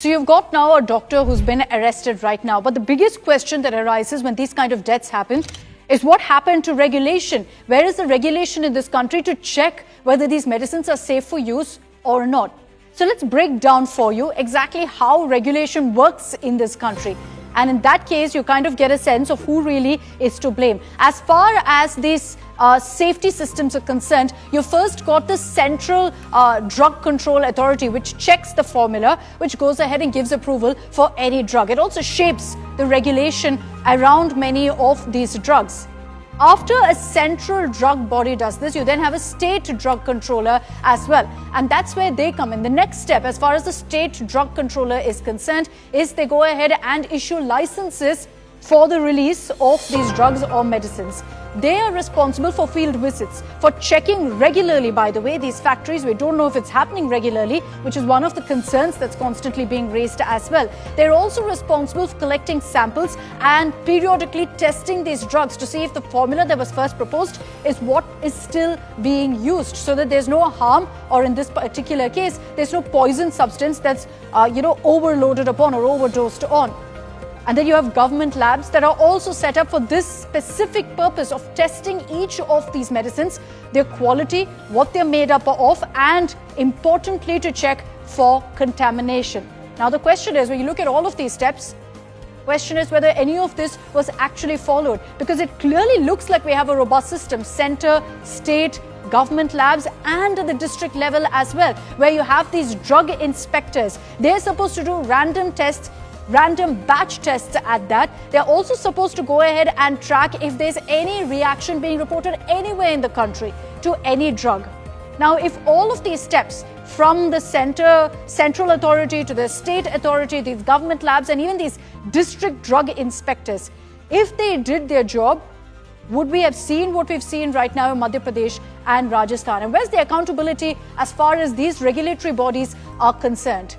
So you've got now a doctor who's been arrested right now. But the biggest question that arises when these kind of deaths happen is what happened to regulation? Where is the regulation in this country to check whether these medicines are safe for use or not? So let's break down for you exactly how regulation works in this country. And in that case, you kind of get a sense of who really is to blame. As far as these safety systems are concerned, you first got the Central Drug Control Authority, which checks the formula, which goes ahead and gives approval for any drug. It also shapes the regulation around many of these drugs. After a central drug body does this, you then have a state drug controller as well. And that's where they come in. The next step, as far as the state drug controller is concerned, is they go ahead and issue licenses for the release of these drugs or medicines. They are responsible for field visits, for checking regularly, by the way, these factories. We don't know if it's happening regularly, which is one of the concerns that's constantly being raised as well. They're also responsible for collecting samples and periodically testing these drugs to see if the formula that was first proposed is what is still being used, so that there's no harm, or in this particular case, there's no poison substance that's, overloaded upon or overdosed on. And then you have government labs that are also set up for this specific purpose of testing each of these medicines, their quality, what they're made up of, and importantly, to check for contamination. Now, the question is, when you look at all of these steps, the question is whether any of this was actually followed, because it clearly looks like we have a robust system, center, state, government labs, and at the district level as well, where you have these drug inspectors. They're supposed to do random tests, random batch tests at that. They're also supposed to go ahead and track if there's any reaction being reported anywhere in the country to any drug. Now, if all of these steps, from the central authority to the state authority, these government labs, and even these district drug inspectors, if they did their job, would we have seen what we've seen right now in Madhya Pradesh and Rajasthan? And where's the accountability as far as these regulatory bodies are concerned?